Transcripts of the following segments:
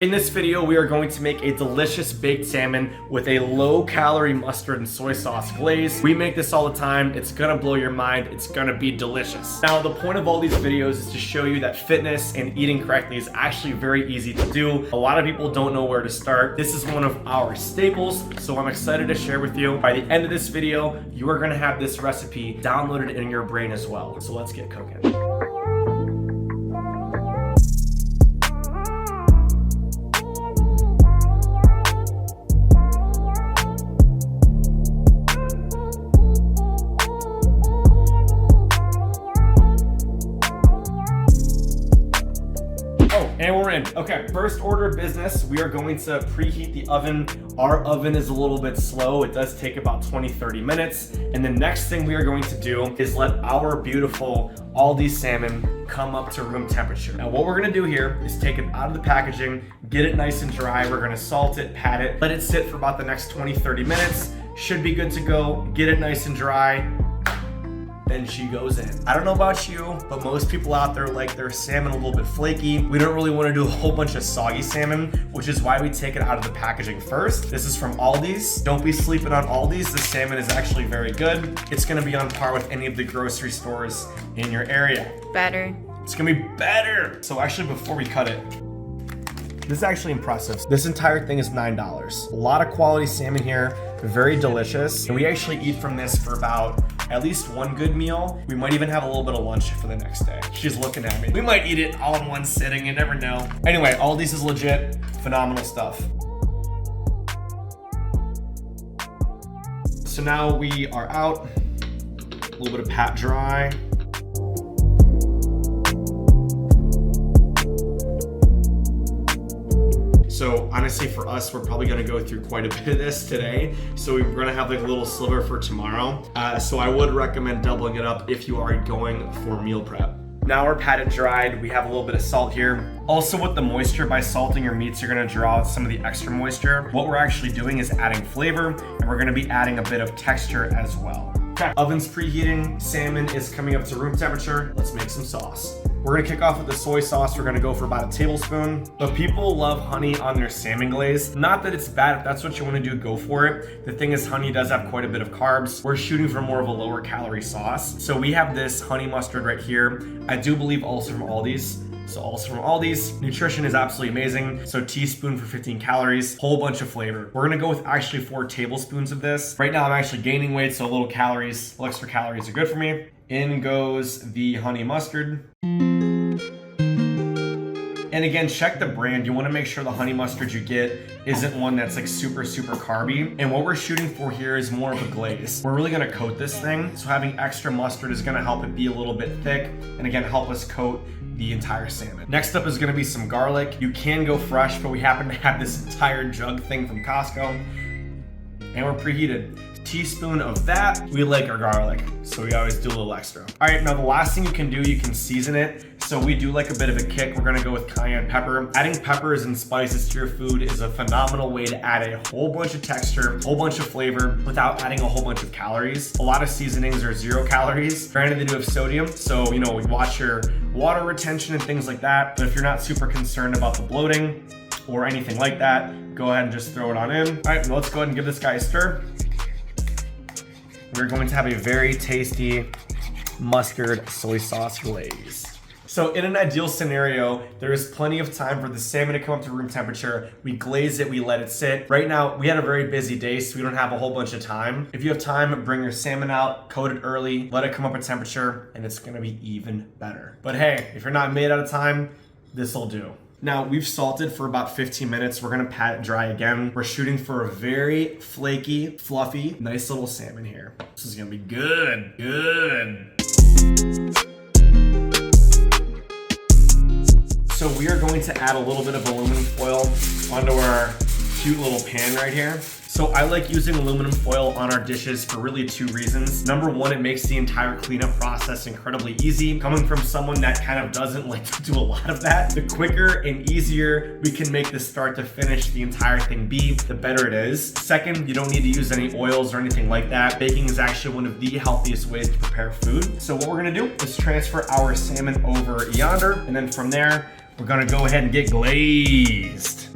In this video, we are going to make a delicious baked salmon with a low-calorie mustard and soy sauce glaze. We make this all the time. It's gonna blow your mind. It's gonna be delicious. Now, the point of all these videos is to show you that fitness and eating correctly is actually very easy to do. A lot of people don't know where to start. This is one of our staples, so I'm excited to share with you. By the end of this video, you are gonna have this recipe downloaded in your brain as well. So let's get cooking. And we're in. Okay, first order of business, we are going to preheat the oven. Our oven is a little bit slow. It does take about 20-30 minutes. And the next thing we are going to do is let our beautiful Aldi salmon come up to room temperature. Now what we're gonna do here is take it out of the packaging, get it nice and dry. We're gonna salt it, pat it, let it sit for about the next 20-30 minutes. Should be good to go. Get it nice and dry. Then she goes in. I don't know about you, but most people out there like their salmon a little bit flaky. We don't really want to do a whole bunch of soggy salmon, which is why we take it out of the packaging first. This is from Aldi's. Don't be sleeping on Aldi's. The salmon is actually very good. It's gonna be on par with any of the grocery stores in your area. Better. It's gonna be better. So actually, before we cut it, this is actually impressive. This entire thing is $9. A lot of quality salmon here, very delicious. And we actually eat from this for about at least one good meal. We might even have a little bit of lunch for the next day. She's looking at me. We might eat it all in one sitting, you never know. Anyway, all these is legit, phenomenal stuff. So now we are out, a little bit of pat dry. So honestly, for us, we're probably gonna go through quite a bit of this today. So we're gonna have like a little sliver for tomorrow. So I would recommend doubling it up if you are going for meal prep. Now we're patted dried. We have a little bit of salt here. Also with the moisture, by salting your meats, you're gonna draw out some of the extra moisture. What we're actually doing is adding flavor, and we're gonna be adding a bit of texture as well. Okay, oven's preheating. Salmon is coming up to room temperature. Let's make some sauce. We're gonna kick off with the soy sauce. We're gonna go for about a tablespoon. But people love honey on their salmon glaze. Not that it's bad. If that's what you wanna do, go for it. The thing is, honey does have quite a bit of carbs. We're shooting for more of a lower calorie sauce. So we have this honey mustard right here. I do believe also from Aldi's. So also from Aldi's. Nutrition is absolutely amazing. So teaspoon for 15 calories, whole bunch of flavor. We're gonna go with actually 4 tablespoons of this. Right now I'm actually gaining weight, so little extra calories are good for me. In goes the honey mustard. And again, check the brand. You wanna make sure the honey mustard you get isn't one that's like super carby. And what we're shooting for here is more of a glaze. We're really gonna coat this thing. So having extra mustard is gonna help it be a little bit thick. And again, help us coat the entire salmon. Next up is gonna be some garlic. You can go fresh, but we happen to have this entire jug thing from Costco. And we're preheated. Teaspoon of that. We like our garlic, so we always do a little extra. All right, now the last thing you can do, you can season it. So we do like a bit of a kick. We're gonna go with cayenne pepper. Adding peppers and spices to your food is a phenomenal way to add a whole bunch of texture, a whole bunch of flavor without adding a whole bunch of calories. A lot of seasonings are 0 calories. Granted, they do have sodium, so we watch your water retention and things like that. But if you're not super concerned about the bloating or anything like that, go ahead and just throw it on in. All right, let's go ahead and give this guy a stir. We're going to have a very tasty mustard soy sauce glaze. So in an ideal scenario, there is plenty of time for the salmon to come up to room temperature. We glaze it, we let it sit. Right now, we had a very busy day, so we don't have a whole bunch of time. If you have time, bring your salmon out, coat it early, let it come up at temperature, and it's gonna be even better. But hey, if you're not made out of time, this'll do. Now we've salted for about 15 minutes. We're gonna pat it dry again. We're shooting for a very flaky, fluffy, nice little salmon here. This is gonna be good. So we are going to add a little bit of aluminum foil onto our cute little pan right here. So I like using aluminum foil on our dishes for really 2 reasons. Number 1, it makes the entire cleanup process incredibly easy. Coming from someone that kind of doesn't like to do a lot of that, the quicker and easier we can make the start to finish the entire thing be, the better it is. Second, you don't need to use any oils or anything like that. Baking is actually one of the healthiest ways to prepare food. So what we're gonna do is transfer our salmon over yonder, and then from there, we're gonna go ahead and get glazed.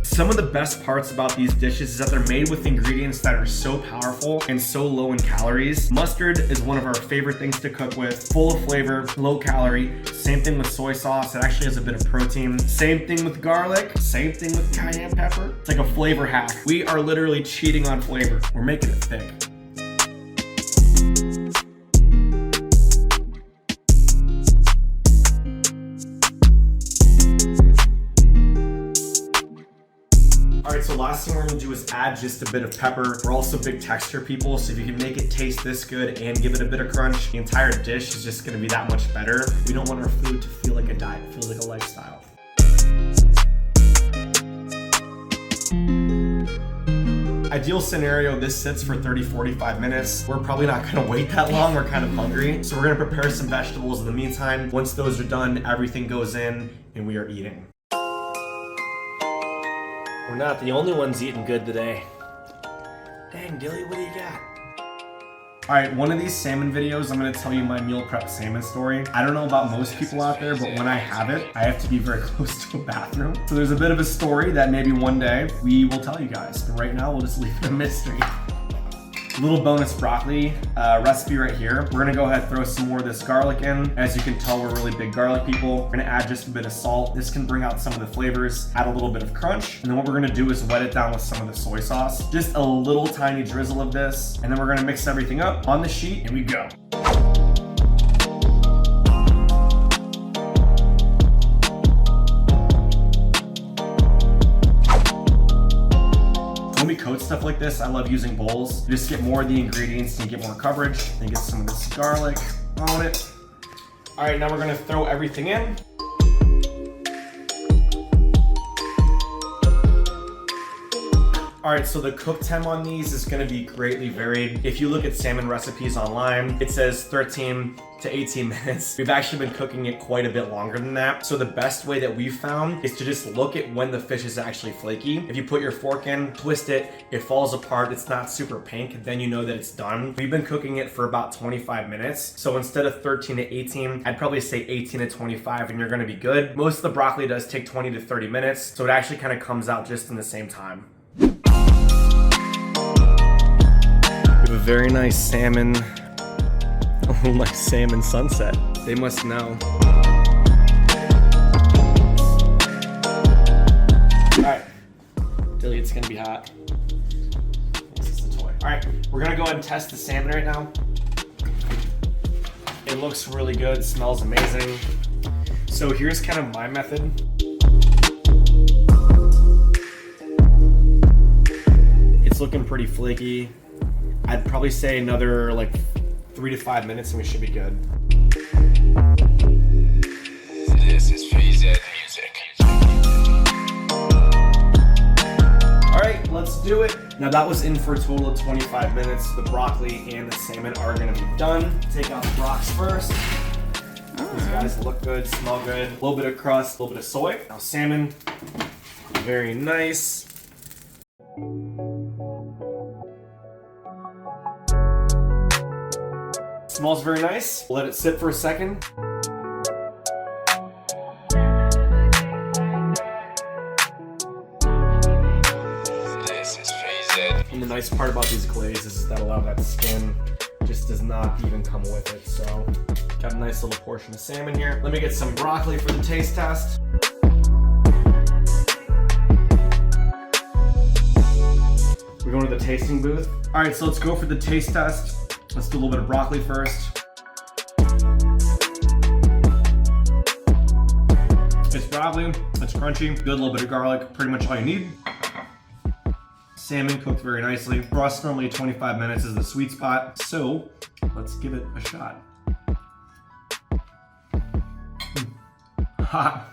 Some of the best parts about these dishes is that they're made with ingredients that are so powerful and so low in calories. Mustard is one of our favorite things to cook with. Full of flavor, low calorie. Same thing with soy sauce. It actually has a bit of protein. Same thing with garlic. Same thing with cayenne pepper. It's like a flavor hack. We are literally cheating on flavor. We're making it thick. Alright, so last thing we're gonna do is add just a bit of pepper. We're also big texture people, so if you can make it taste this good and give it a bit of crunch, the entire dish is just gonna be that much better. We don't want our food to feel like a diet, it feels like a lifestyle. Ideal scenario, this sits for 30-45 minutes. We're probably not gonna wait that long, we're kind of hungry. So we're gonna prepare some vegetables in the meantime. Once those are done, everything goes in and we are eating. We're not the only ones eating good today. Dang, Dilly, what do you got? All right, one of these salmon videos, I'm gonna tell you my meal prep salmon story. I don't know about most people out there, but when I have it, I have to be very close to a bathroom. So there's a bit of a story that maybe one day we will tell you guys. But right now, we'll just leave it a mystery. Little bonus broccoli recipe right here. We're gonna go ahead and throw some more of this garlic in. As you can tell, we're really big garlic people. We're gonna add just a bit of salt. This can bring out some of the flavors, add a little bit of crunch. And then what we're gonna do is wet it down with some of the soy sauce. Just a little tiny drizzle of this. And then we're gonna mix everything up on the sheet and we go. When we coat stuff like this, I love using bowls. You just get more of the ingredients and get more coverage. Then get some of this garlic on it. All right, now we're gonna throw everything in. All right, so the cook time on these is gonna be greatly varied. If you look at salmon recipes online, it says 13 to 18 minutes. We've actually been cooking it quite a bit longer than that. So the best way that we've found is to just look at when the fish is actually flaky. If you put your fork in, twist it, it falls apart, it's not super pink, then you know that it's done. We've been cooking it for about 25 minutes. So instead of 13 to 18, I'd probably say 18 to 25 and you're gonna be good. Most of the broccoli does take 20 to 30 minutes, so it actually kind of comes out just in the same time. We have a very nice salmon, salmon sunset. They must know. All right, Dilly, it's gonna be hot. This is the toy. All right, we're gonna go ahead and test the salmon right now. It looks really good, smells amazing. So here's kind of my method. It's looking pretty flaky. I'd probably say another like 3 to 5 minutes and we should be good. This is Preheat music. All right, let's do it. Now that was in for a total of 25 minutes. The broccoli and the salmon are gonna be done. Take out the brocks first. These guys look good, smell good. A little bit of crust, a little bit of soy. Now salmon, very nice. Smells very nice. Let it sit for a second. This is Preheat. And the nice part about these glazes is that a lot of that skin just does not even come with it. So got a nice little portion of salmon here. Let me get some broccoli for the taste test. We're going to the tasting booth. All right, so let's go for the taste test. Let's do a little bit of broccoli first. It's broccoli, it's crunchy, good, little bit of garlic, pretty much all you need. Salmon cooked very nicely. For us, normally 25 minutes is the sweet spot, so let's give it a shot. Hot.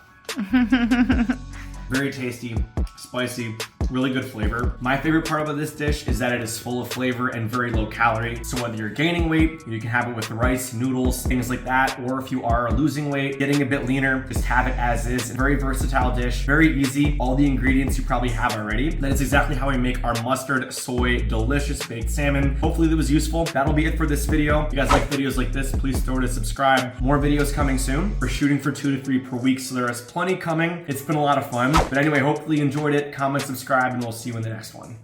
Very tasty, spicy, really good flavor. My favorite part about this dish is that it is full of flavor and very low calorie. So whether you're gaining weight, you can have it with rice, noodles, things like that. Or if you are losing weight, getting a bit leaner, just have it as is. Very versatile dish, very easy. All the ingredients you probably have already. That is exactly how we make our mustard, soy, delicious baked salmon. Hopefully that was useful. That'll be it for this video. If you guys like videos like this, please throw it a subscribe. More videos coming soon. We're shooting for 2 to 3 per week, so there is plenty coming. It's been a lot of fun. But anyway, hopefully you enjoyed it. Comment, subscribe, and we'll see you in the next one.